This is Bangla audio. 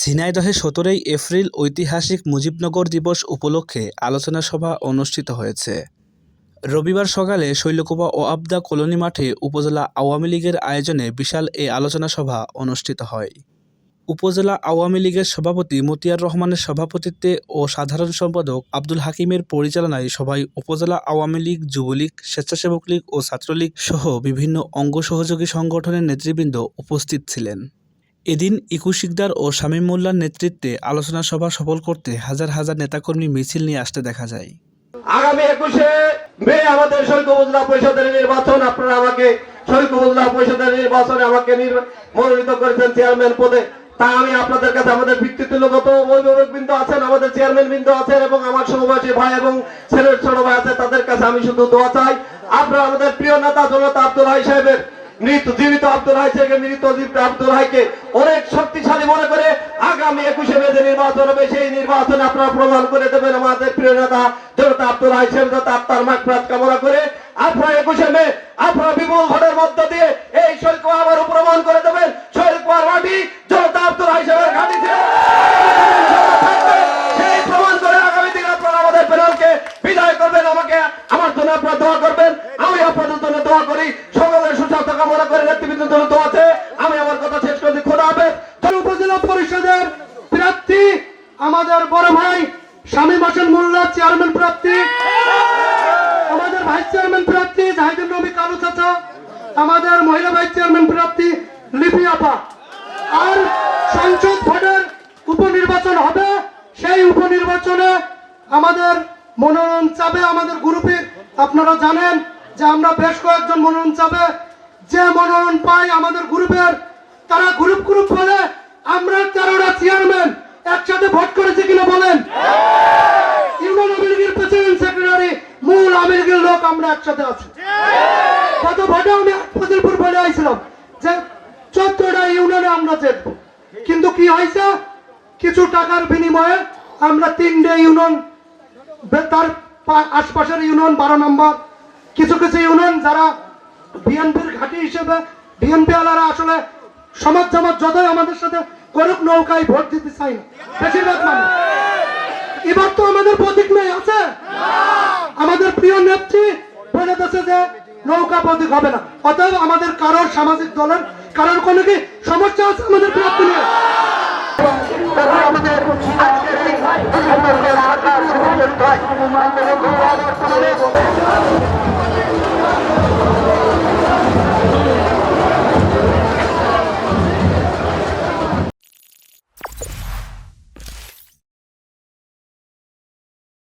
ঝিনাইদহে ১৭ এপ্রিল ঐতিহাসিক মুজিবনগর দিবস উপলক্ষে আলোচনা সভা অনুষ্ঠিত হয়েছে। রবিবার সকালে শৈলকুপা ও আবদা কলোনি মাঠে উপজেলা আওয়ামী লীগের আয়োজনে বিশাল এ আলোচনা সভা অনুষ্ঠিত হয়। উপজেলা আওয়ামী লীগের সভাপতি মতিয়ার রহমানের সভাপতিত্বে ও সাধারণ সম্পাদক আব্দুল হাকিমের পরিচালনায় সভায় উপজেলা আওয়ামী লীগ, যুবলীগ, স্বেচ্ছাসেবক লীগ ও ছাত্রলীগ সহ বিভিন্ন অঙ্গ সহযোগী সংগঠনের নেতৃবৃন্দ উপস্থিত ছিলেন। এদিন ইকু শিকদার ও শামীম মোল্লার নেতৃত্বে আলোচনা সভা সফল করতে হাজার হাজার নেতাকর্মী মিছিল নিয়ে আসতে দেখা যায়। আগামী 21শে মে আমাদের শরীক উপজেলা পরিষদের নির্বাচন। আপনারা আমাকে শরীক উপজেলা পরিষদের নির্বাচনে আমাকে মনোনীত করেছেন চেয়ারম্যান পদে। তা আমি আপনাদের কাছে আমাদের ভিত্তিতুল্য যত অভিভাবক বৃন্দ আছেন, আমাদের চেয়ারম্যান বৃন্দ আছেন এবং আমার সমবয়সী ভাই এবং ছেলের ছোট ভাই আছে, তাদের কাছে আমি শুধু দোয়া চাই। আপনারা আমাদের প্রিয় নেতা জনতা আব্দুল হাই সাহেবের জীবিত আব্দুল হাই থেকে মৃত আব্দুল হাইকে অনেক শক্তিশালী মনে করে আগামী 21শে মে যে নির্বাচন হবে সেই নির্বাচনে আপনারা প্রমাণ করে দেবেন আমাদের প্রিয় নেতা জনতা আব্দুল হাই সাহেব যাতে আত্মার মাগফিরাত কামনা করে আপনারা 21শে মে আপনারা বিপুল ভোটের মধ্য দিয়ে এই শরীককে আবারও প্রমাণ করে দেবেন শরীকপার মাটি জনতা আব্দুল হাই সাহেবের ঘাঁটিতে সেই প্রমাণ করে আগামী দিনে আপনারা আমাদের প্যানেলকে বিজয় করবেন। আমাকে আমার জন্য আপনারা দোয়া করবেন, আমি আপনাদের জন্য দোয়া করি। সকলের সুস্বাস্থ্য কামনা করে নেতৃবৃন্দের জন্য দোয়া আছে। আমি আমার কথা শেষ করছি। খোদা হাফেজ। উপজেলা পরিষদের প্রার্থী আমাদের বড় ভাই শামীম হোসেন মোল্লা চেয়ারম্যান প্রার্থী, আমাদের ভাইস চেয়ারম্যান প্রার্থী জাহিদুল নবী কালু চাচা, আমাদের মহিলা ভাইস চেয়ারম্যান প্রার্থী লিপি আপা। আর সংসদ ভোটের উপনির্বাচন হবে, সেই উপনির্বাচনে আমাদের মনোনয়ন চাবে আমাদের গ্রুপে। আপনারা জানেন যে আমরা বেশ কয়েকজন মনোনয়ন চাবে, যে মনোনয়ন পাই আমাদের গ্রুপের তারা গ্রুপ বলে আমরা 13টা চেয়ারম্যান একসাথে ভোট করেছি কিনা বলেন? ইউনিয়ন আওয়ামী লীগের প্রেসিডেন্ট সেক্রেটারি মূল আওয়ামী লীগের লোক আমরা একসাথে আছি। গত ভোটে আমি ফজিলপুর বলে আইছিলাম যে 14টা ইউনিয়নে আমরা জিতবো, কিন্তু কি হয়েছে? কিছু টাকার বিনিময়ে আমরা 3টে ইউনিয়ন, তার আশপাশের ইউনিয়ন 12 নম্বর, কিছু ইউনিয়ন যারা বিএনপির ঘাঁটি হিসেবে বিএনপি আলারা আসলে সমাজ জামাত যতই আমাদের সাথে করুক নৌকায় ভোট দিতে চাই না বেশিরভাগ মানুষ। এবার তো আমাদের প্রতীক নেই আছে, আমাদের প্রিয় নেত্রী বলে দিচ্ছে যে নৌকা প্রতীক হবে না। অতএব আমাদের কারোর সামাজিক দলের কারোর কোনো কি সমস্যা আছে আমাদের প্রার্থী নিয়ে? আমাদের